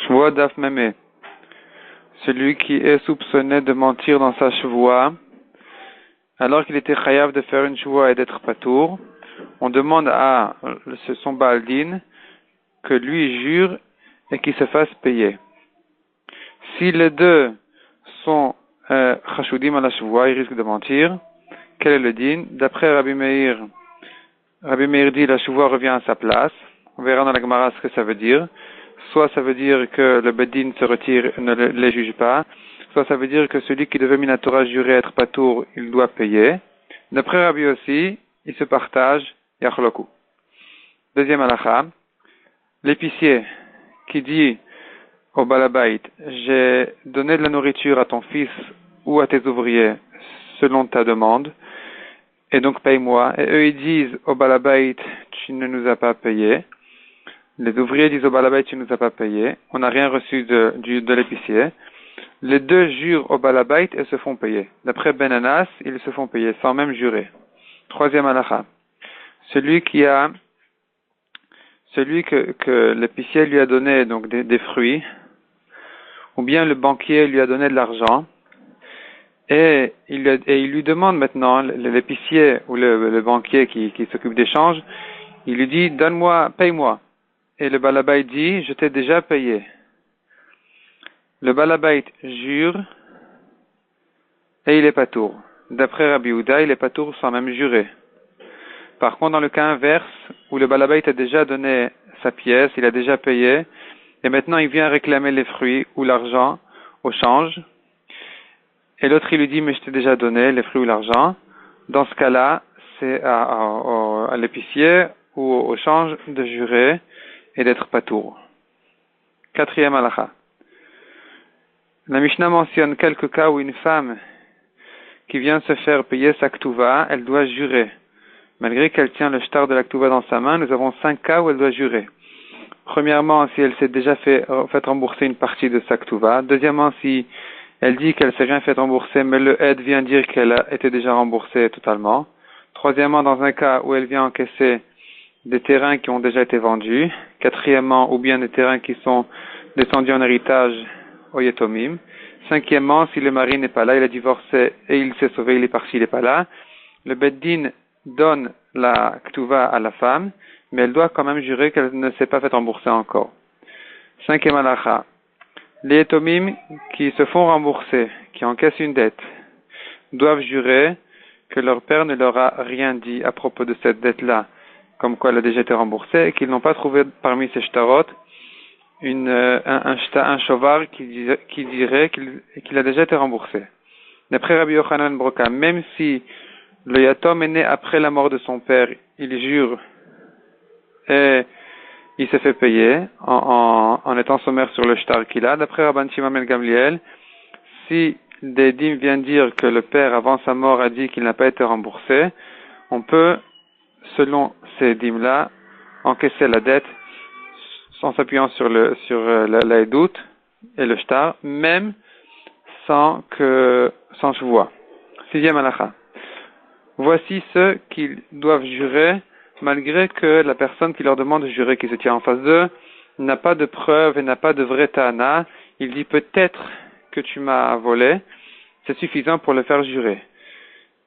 Shvoua daf meme. Celui qui est soupçonné de mentir dans sa shvoua, alors qu'il était chayav de faire une shvoua et d'être patour, on demande à son baldin que lui jure et qu'il se fasse payer. Si les deux sont chashudim à la shvoua, ils risquent de mentir. Quel est le din? D'après Rabbi Meir dit la shvoua revient à sa place. On verra dans la Gemara ce que ça veut dire. Soit ça veut dire que le bedin se retire et ne les juge pas, soit ça veut dire que celui qui devait minatora jurer être patour, il doit payer. D'après Rabbi aussi, ils se partagent yachloku. Deuxième halakha, l'épicier qui dit au balabait, j'ai donné de la nourriture à ton fils ou à tes ouvriers selon ta demande, et donc paye-moi. Et eux ils disent au balabait, tu ne nous as pas payé. Les ouvriers disent au balabait, tu ne nous as pas payé. On n'a rien reçu de l'épicier. Les deux jurent au balabait et se font payer. D'après Ben Anas, ils se font payer sans même jurer. Troisième halakha. Celui que l'épicier lui a donné donc des fruits, ou bien le banquier lui a donné de l'argent, et il lui demande maintenant, l'épicier ou le banquier qui s'occupe d'échange, il lui dit, donne-moi, paye-moi. Et le balabait dit, je t'ai déjà payé. Le balabait jure et il est patour. D'après Rabbi Yehuda, il est patour sans même jurer. Par contre, dans le cas inverse, où le balabait a déjà donné sa pièce, il a déjà payé, et maintenant il vient réclamer les fruits ou l'argent au change, et l'autre il lui dit, mais je t'ai déjà donné les fruits ou l'argent, dans ce cas-là, c'est à l'épicier ou au change de jurer et d'être patour. Quatrième halakha. La Mishnah mentionne quelques cas où une femme qui vient se faire payer sa ktuva, elle doit jurer. Malgré qu'elle tient le shtar de la ktuva dans sa main, nous avons 5 cas où elle doit jurer. Premièrement, si elle s'est déjà fait rembourser une partie de sa ktuva. Deuxièmement, si elle dit qu'elle s'est rien fait rembourser, mais le aide vient dire qu'elle a été déjà remboursée totalement. Troisièmement, dans un cas où elle vient encaisser des terrains qui ont déjà été vendus. Quatrièmement, ou bien des terrains qui sont descendus en héritage au Yetomim. Cinquièmement, si le mari n'est pas là, il a divorcé et il s'est sauvé, il est parti, il n'est pas là. Le Beddin donne la Ktuva à la femme, mais elle doit quand même jurer qu'elle ne s'est pas fait rembourser encore. Cinquième halakha. Les Yetomim qui se font rembourser, qui encaissent une dette, doivent jurer que leur père ne leur a rien dit à propos de cette dette-là, comme quoi elle a déjà été remboursée, et qu'ils n'ont pas trouvé parmi ces shtarot un shovar qui dirait qu'il a déjà été remboursé. D'après Rabbi Yochanan Broka, même si le yatom est né après la mort de son père, il jure et il s'est fait payer en étant sommaire sur le shtar qu'il a. D'après Rabban Shimon ben Gamliel, si des dîmes viennent dire que le père avant sa mort a dit qu'il n'a pas été remboursé, on peut, selon ces dîmes-là, encaisser la dette en s'appuyant sur la édoute et le shtar, même sans shvoua. Sixième halakha. Voici ceux qui doivent jurer, malgré que la personne qui leur demande de jurer, qui se tient en face d'eux, n'a pas de preuve et n'a pas de vrai ta'ana. Il dit peut-être que tu m'as volé, c'est suffisant pour le faire jurer.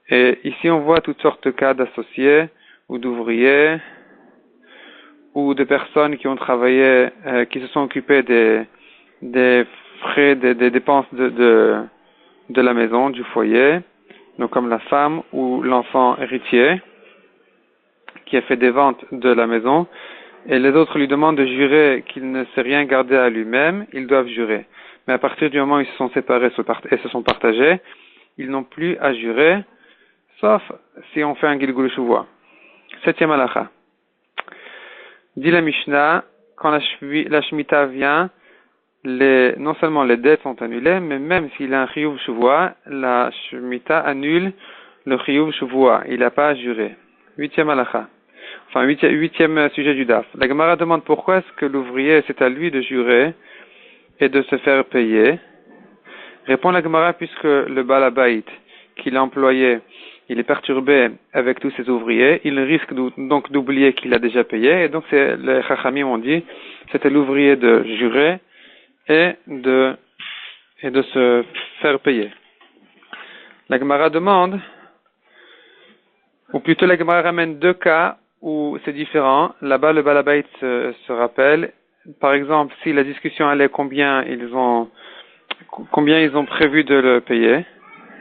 Et ici on voit toutes sortes de cas d'associés ou d'ouvriers ou de personnes qui ont travaillé, qui se sont occupées des frais, des dépenses de la maison, du foyer, donc comme la femme ou l'enfant héritier qui a fait des ventes de la maison, et les autres lui demandent de jurer qu'il ne s'est rien gardé à lui-même, ils doivent jurer. Mais à partir du moment où ils se sont séparés et se sont partagés, ils n'ont plus à jurer, sauf si on fait un gilgul shuvua. Septième halakha. Dit la Mishnah, quand la Shemitah vient, non seulement les dettes sont annulées, mais même s'il a un chiyuv shuvua, la Shemitah annule le chiyuv shuvua. Il n'a pas à jurer. Huitième halakha. Enfin, huitième sujet du daf. La Gemara demande pourquoi est-ce que l'ouvrier, c'est à lui de jurer et de se faire payer. Répond la Gemara puisque le balabait qu'il a employé, il est perturbé avec tous ses ouvriers, il risque donc d'oublier qu'il a déjà payé, et donc les Chachamim ont dit, c'était l'ouvrier de jurer et de se faire payer. La Gemara demande, ou plutôt la Gemara ramène deux cas où c'est différent. Là-bas, le Balabait se rappelle. Par exemple, si la discussion allait combien ils ont prévu de le payer.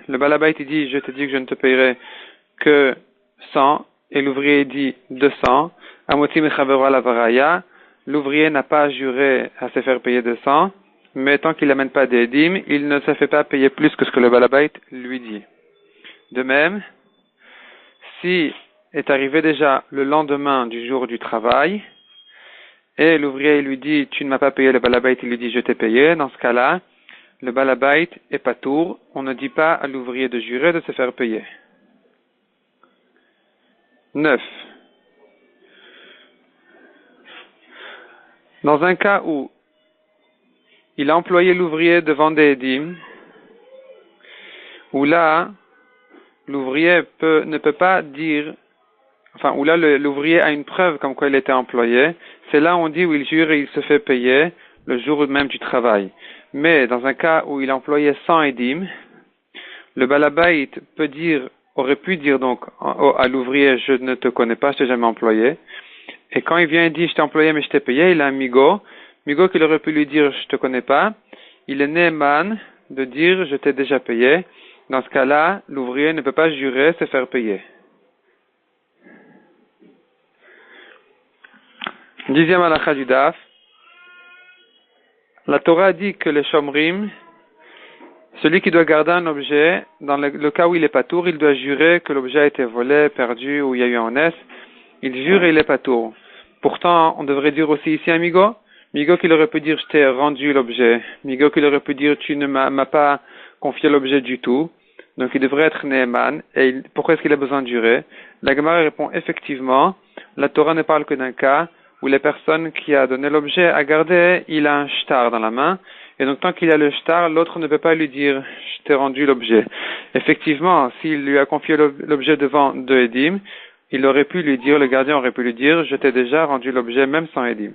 Le Balabait il dit, je te dis que je ne te payerai que 100, et l'ouvrier dit 200. Amoti mechavero la varaya. L'ouvrier n'a pas juré à se faire payer 200, mais tant qu'il n'amène pas des dîmes, il ne se fait pas payer plus que ce que le Balabait lui dit. De même, si est arrivé déjà le lendemain du jour du travail, et l'ouvrier lui dit, tu ne m'as pas payé, le Balabait il lui dit, je t'ai payé, dans ce cas-là, le Balabait est patour, on ne dit pas à l'ouvrier de jurer de se faire payer. 9. Dans un cas où il a employé l'ouvrier devant des dîmes, où là, l'ouvrier ne peut pas dire, où là l'ouvrier a une preuve comme quoi il était employé, c'est là où on dit où il jure et il se fait payer le jour même du travail. Mais dans un cas où il a employé 100 édimes, le Balabait aurait pu dire donc à l'ouvrier, je ne te connais pas, je t'ai jamais employé. Et quand il vient et dit, je t'ai employé mais je t'ai payé, il a un migo qu'il aurait pu lui dire, je te connais pas. Il est néman de dire, je t'ai déjà payé. Dans ce cas-là, l'ouvrier ne peut pas jurer se faire payer. 10e halakha du daf. La Torah dit que les shomrim, celui qui doit garder un objet, dans le cas où il est patour, il doit jurer que l'objet a été volé, perdu, ou il y a eu un onès. Il jure et il est patour. Pourtant, on devrait dire aussi ici un migo qu'il aurait pu dire, je t'ai rendu l'objet. Migo qu'il aurait pu dire, tu ne m'as pas confié l'objet du tout. Donc il devrait être Neeman. Et pourquoi est-ce qu'il a besoin de jurer? La Gemara répond, effectivement, la Torah ne parle que d'un cas où la personne qui a donné l'objet à garder, il a un shtar dans la main. Et donc tant qu'il a le shtar, l'autre ne peut pas lui dire, je t'ai rendu l'objet. Effectivement, s'il lui a confié l'objet devant deux édim, il aurait pu lui dire, le gardien aurait pu lui dire, je t'ai déjà rendu l'objet même sans édim.